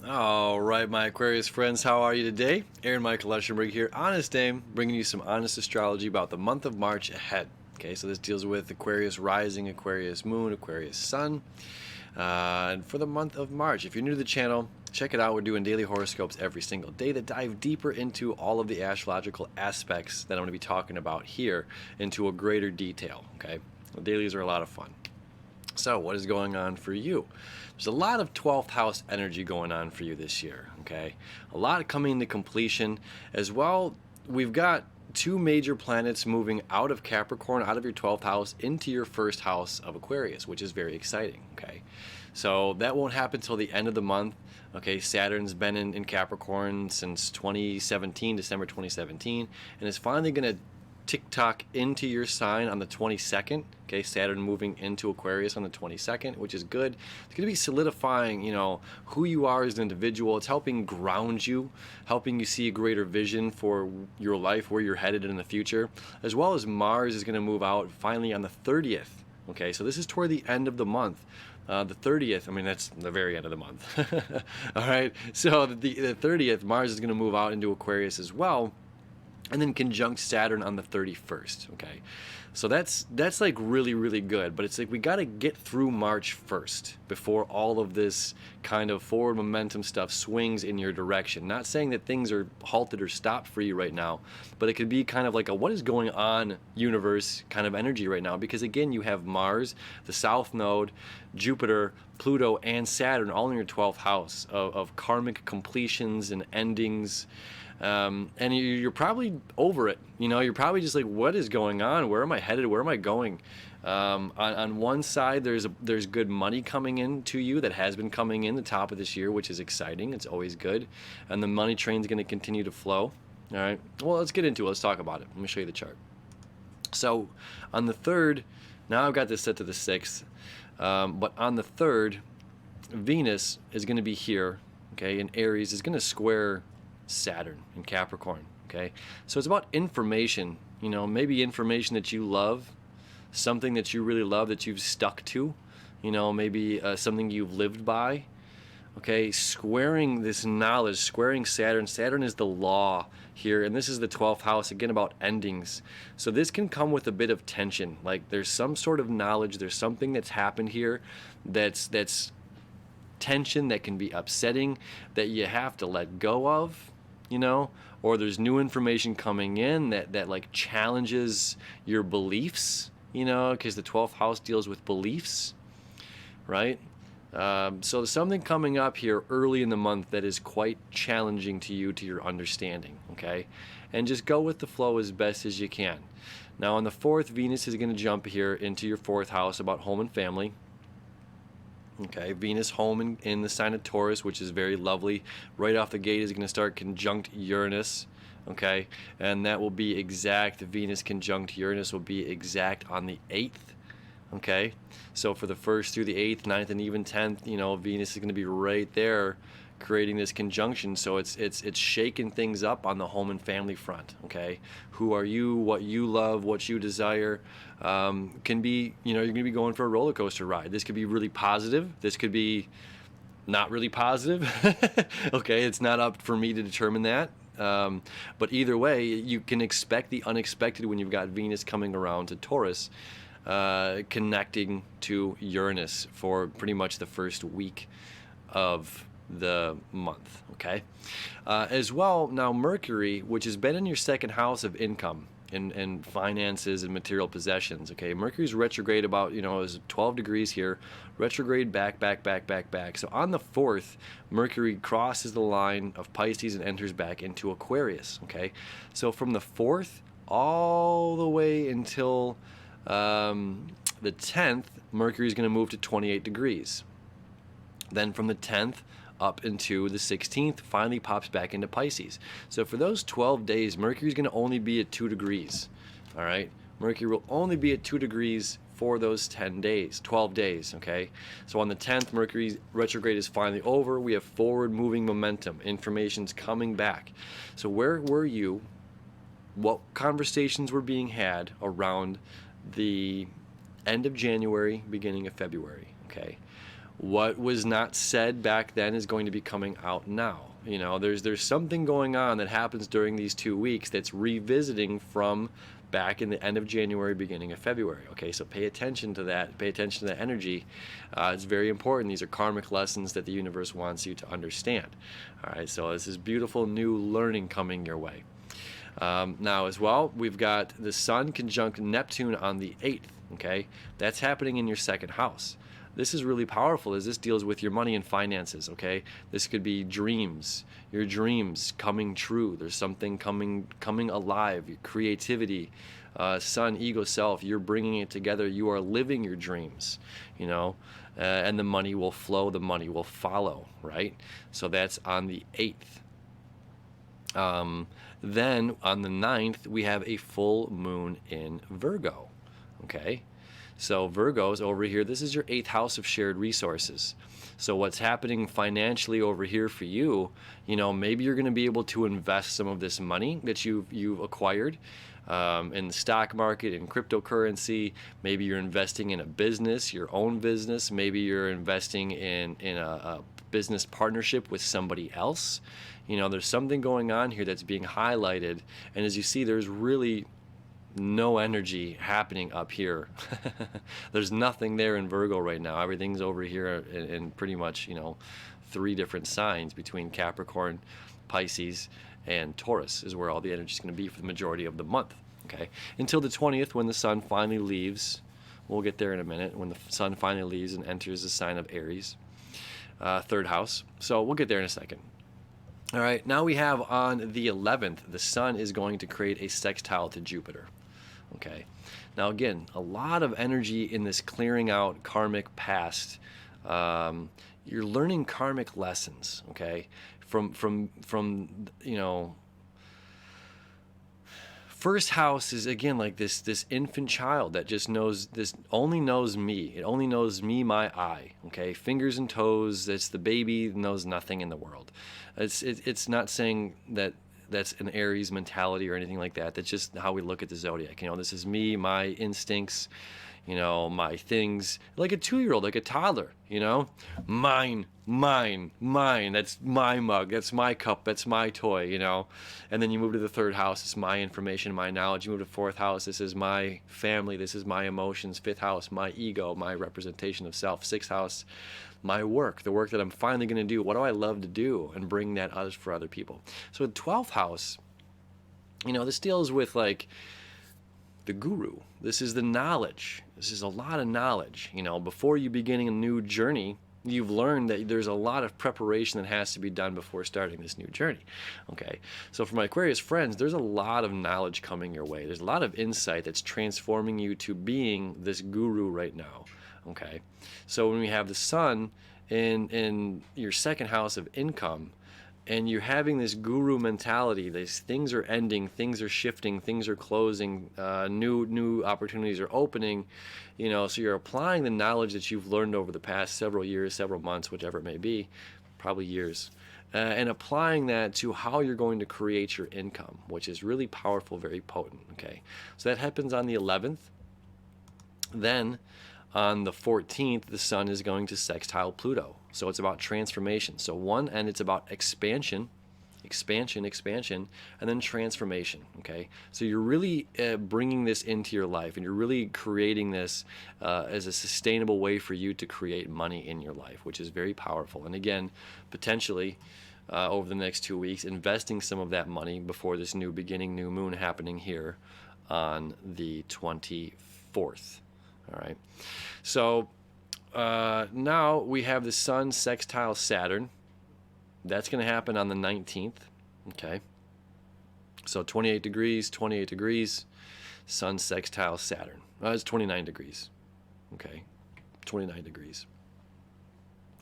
All right, my Aquarius friends, how are you today? Michael Eschenburg here, Honest Dame, bringing you some honest astrology about the month of March ahead. Okay, so this deals with Aquarius rising, Aquarius moon, Aquarius sun, and for the month of March. If you're new to the channel, check it out. We're doing daily horoscopes every single day that dive deeper into all of the astrological aspects that I'm going to be talking about here into a greater detail. Okay, the dailies are a lot of fun. So what is going on for you? There's a lot of 12th house energy going on for you this year, okay? A lot coming to completion. As well, we've got two major planets moving out of Capricorn, out of your 12th house, into your first house of Aquarius, which is very exciting, okay? So that won't happen till the end of the month, okay? Saturn's been in Capricorn since 2017, December 2017, and is finally going to tick-tock into your sign on the 22nd. Okay, Saturn moving into Aquarius on the 22nd, which is good. It's going to be solidifying, who you are as an individual. It's helping ground you, helping you see a greater vision for your life, where you're headed in the future, as well as Mars is going to move out finally on the 30th. Okay, so this is toward the end of the month. The 30th, I mean, that's the very end of the month. All right, so the 30th, Mars is going to move out into Aquarius as well, and then conjunct Saturn on the 31st, okay? So that's like really good, but it's like we got to get through March first before all of this kind of forward momentum stuff swings in your direction. Not saying that things are halted or stopped for you right now, but it could be kind of like a what is going on universe kind of energy right now, because again, you have Mars, the South Node, Jupiter, Pluto, and Saturn all in your 12th house of karmic completions and endings. And you're probably over it. You're probably just like, what is going on? Where am I headed? Where am I going? On one side, there's good money coming in to you that has been coming in the top of this year, which is exciting. It's always good. And the money train's going to continue to flow. All right. Well, let's get into it. Let's talk about it. Let me show you the chart. So on the 3rd, now I've got this set to the 6th. But on the 3rd, Venus is going to be here. Okay. And Aries is going to square Saturn in Capricorn. Okay, so it's about information, maybe information that you love, something that you really love that you've stuck to, maybe something you've lived by. Okay, squaring this knowledge, squaring Saturn. Saturn is the law here, and this is the 12th house, again, about endings. So this can come with a bit of tension. Like there's some sort of knowledge, there's something that's happened here that's tension, that can be upsetting, that you have to let go of. Or there's new information coming in that like challenges your beliefs, because the 12th house deals with beliefs, right? So there's something coming up here early in the month that is quite challenging to you, to your understanding, okay? And just go with the flow as best as you can. Now on the 4th, Venus is going to jump here into your 4th house about home and family. Okay, Venus home in the sign of Taurus, which is very lovely. Right off the gate is going to start conjunct Uranus, okay? And that will be exact. Venus conjunct Uranus will be exact on the 8th, okay? So for the 1st through the 8th, 9th, and even 10th, Venus is going to be right there creating this conjunction. So it's shaking things up on the home and family front, okay? Who are you, what you love, what you desire, can be, you're going to be going for a roller coaster ride. This could be really positive. This could be not really positive. Okay, it's not up for me to determine that. But either way, you can expect the unexpected when you've got Venus coming around to Taurus, connecting to Uranus for pretty much the first week of the month, okay? As well, now Mercury, which has been in your 2nd house of income and finances and material possessions, okay? Mercury's retrograde about, is 12 degrees here, retrograde back. So on the 4th, Mercury crosses the line of Pisces and enters back into Aquarius, okay? So from the 4th all the way until the 10th, Mercury is going to move to 28 degrees. Then from the 10th up into the 16th, finally pops back into Pisces. So for those 12 days, Mercury is going to only be at 2 degrees, all right? Mercury will only be at 2 degrees for those 12 days, okay? So on the 10th, Mercury's retrograde is finally over. We have forward moving momentum. Information's coming back. So where were you? What conversations were being had around the end of January, beginning of February, okay? What was not said back then is going to be coming out now. You know, there's something going on that happens during these 2 weeks that's revisiting from back in the end of January, beginning of February. Okay, so pay attention to that. Pay attention to that energy. It's very important. These are karmic lessons that the universe wants you to understand. All right, so this is beautiful new learning coming your way. Now as well, we've got the Sun conjunct Neptune on the 8th. Okay, that's happening in your second house. This is really powerful as this deals with your money and finances, okay? This could be dreams, your dreams coming true. There's something coming alive, your creativity, Sun, ego, self, you're bringing it together. You are living your dreams, you know, and the money will flow, the money will follow, right? So that's on the 8th. Then on the 9th, we have a full moon in Virgo, okay? So Virgos over here, this is your 8th house of shared resources. So what's happening financially over here for you, you know, maybe you're going to be able to invest some of this money that you've acquired in the stock market, in cryptocurrency. Maybe you're investing in a business, your own business. Maybe you're investing in a business partnership with somebody else. You know, there's something going on here that's being highlighted. And as you see, there's really no energy happening up here. There's nothing there in Virgo right now. Everything's over here in pretty much, you know, 3 different signs between Capricorn, Pisces, and Taurus is where all the energy is going to be for the majority of the month. Okay, until the 20th when the Sun finally leaves. We'll get there in a minute. When the Sun finally leaves and enters the sign of Aries, 3rd house. So we'll get there in a second. All right, now we have on the 11th, the Sun is going to create a sextile to Jupiter. Okay, now again, a lot of energy in this clearing out karmic past. You're learning karmic lessons, okay, from you know, first house is again like this infant child that just knows this, only knows me. It only knows me, my I. Okay, fingers and toes. It's the baby that knows nothing in the world. It's not saying that that's an Aries mentality or anything like that. That's just how we look at the zodiac. You know, this is me, my instincts, you know, my things, like a 2-year-old, like a toddler, you know, mine, that's my mug, that's my cup, that's my toy, you know. And then you move to the 3rd house, it's my information, my knowledge. You move to 4th house, this is my family, this is my emotions. 5th house, my ego, my representation of self. 6th house, my work, the work that I'm finally going to do. What do I love to do? And bring that others for other people. So the 12th house, you know, this deals with like the guru. This is the knowledge. This is a lot of knowledge. You know, before you beginning a new journey, you've learned that there's a lot of preparation that has to be done before starting this new journey. Okay, so for my Aquarius friends, there's a lot of knowledge coming your way. There's a lot of insight that's transforming you to being this guru right now. Okay, so when we have the Sun in your 2nd house of income, and you're having this guru mentality, these things are ending, things are shifting, things are closing, new opportunities are opening, you know, so you're applying the knowledge that you've learned over the past several years, several months, whichever it may be, probably years, and applying that to how you're going to create your income, which is really powerful, very potent. Okay, so that happens on the 11th. Then on the 14th, the Sun is going to sextile Pluto. So it's about transformation. So one end, it's about expansion, and then transformation, okay? So you're really bringing this into your life, and you're really creating this as a sustainable way for you to create money in your life, which is very powerful. And again, potentially over the next 2 weeks, investing some of that money before this new beginning, new moon happening here on the 24th. All right, so now we have the Sun sextile Saturn. That's going to happen on the 19th. Okay, so 28 degrees, Sun sextile Saturn. It's 29 degrees. Okay, 29 degrees.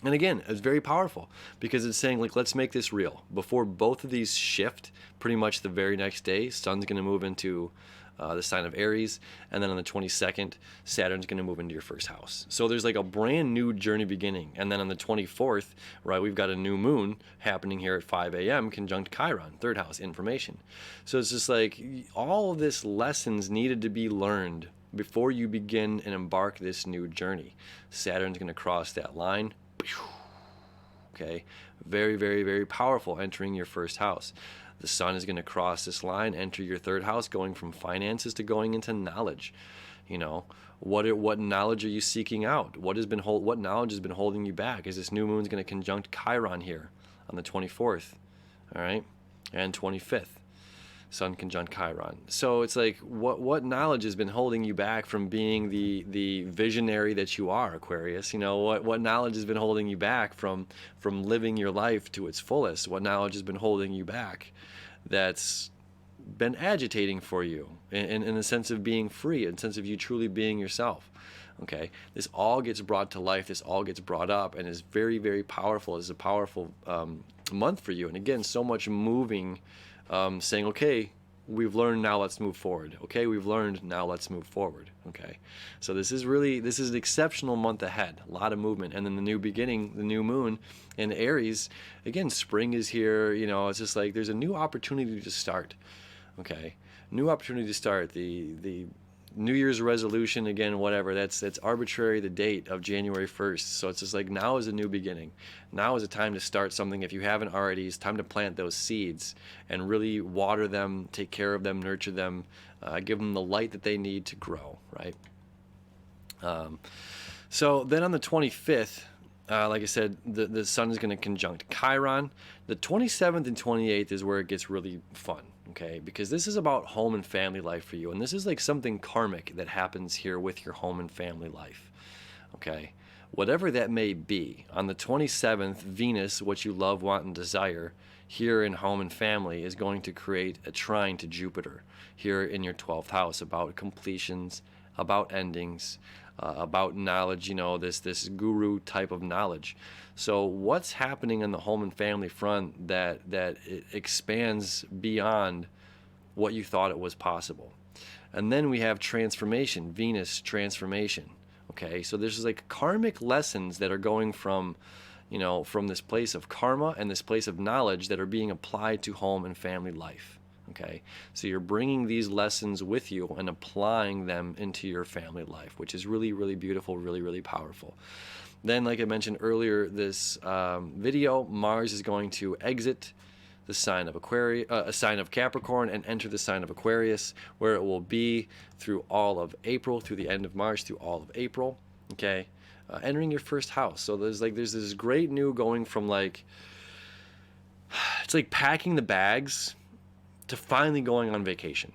And again, it's very powerful because it's saying, like, let's make this real. Before both of these shift, pretty much the very next day, Sun's going to move into the sign of Aries, and then on the 22nd, Saturn's going to move into your 1st house. So there's like a brand new journey beginning. And then on the 24th, right, we've got a new moon happening here at 5 a.m. conjunct Chiron, 3rd house, information. So it's just like all of this lessons needed to be learned before you begin and embark this new journey. Saturn's going to cross that line Okay, very, very, very powerful, entering your first house. The sun is going to cross this line, enter your third house, going from finances to going into knowledge. You know, what knowledge are you seeking out? What knowledge has been holding you back? Is this new moon's going to conjunct Chiron here on the 24th, all right, and 25th? Sun conjunct Chiron. So it's like, what knowledge has been holding you back from being the visionary that you are, Aquarius? You know, what knowledge has been holding you back from living your life to its fullest? What knowledge has been holding you back that's been agitating for you in the sense of being free, in the sense of you truly being yourself? Okay, this all gets brought to life, this all gets brought up, and is very, very powerful. It's a powerful month for you. And again, so much moving, saying, okay, we've learned, now let's move forward. Okay, we've learned, now let's move forward. Okay, so this is an exceptional month ahead, a lot of movement. And then the new beginning, the new moon in Aries, again, spring is here. You know, it's just like there's a new opportunity to start. Okay, new opportunity to start. The New Year's resolution, again, whatever, that's arbitrary, the date of January 1st. So it's just like, now is a new beginning. Now is a time to start something. If you haven't already, it's time to plant those seeds and really water them, take care of them, nurture them, give them the light that they need to grow, right? So then on the 25th, like I said, the sun is going to conjunct Chiron. The 27th and 28th is where it gets really fun. Okay, because this is about home and family life for you. And this is like something karmic that happens here with your home and family life. Okay, whatever that may be. On the 27th, Venus, what you love, want, and desire, here in home and family, is going to create a trine to Jupiter here in your 12th house, about completions, about endings, about knowledge, you know, this guru type of knowledge. So what's happening on the home and family front that it expands beyond what you thought it was possible? And then we have transformation, Venus transformation. Okay, so there's like karmic lessons that are going from, you know, from this place of karma and this place of knowledge that are being applied to home and family life. Okay, so you're bringing these lessons with you and applying them into your family life, which is really, really beautiful, really, really powerful. Then, like I mentioned earlier, this video, Mars is going to exit the sign of Aquarius, a sign of Capricorn, and enter the sign of Aquarius, where it will be through all of April, through the end of March, through all of April. Okay, entering your first house. So there's this great new going from like, it's like packing the bags to finally going on vacation,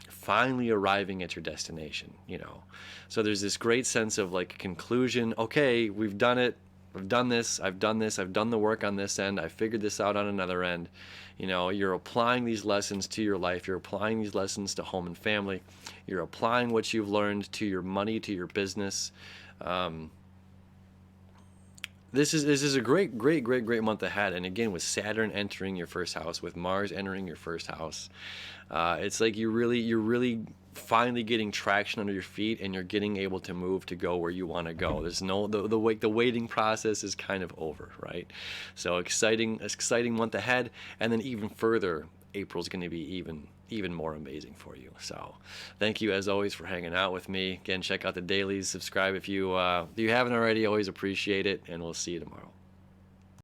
finally arriving at your destination, you know. So there's this great sense of like conclusion. Okay, we've done it. I've done this. I've done the work on this end. I figured this out on another end. You know, you're applying these lessons to your life. You're applying these lessons to home and family. You're applying what you've learned to your money, to your business. This is a great month ahead. And again, with Saturn entering your first house, with Mars entering your first house, it's like you're really finally getting traction under your feet, and you're getting able to move to go where you want to go. There's no the waiting process is kind of over, right? So exciting month ahead, and then even further, April's going to be even more amazing for you. So thank you as always for hanging out with me. Again, check out the dailies, subscribe if you haven't already. Always appreciate it, and we'll see you tomorrow.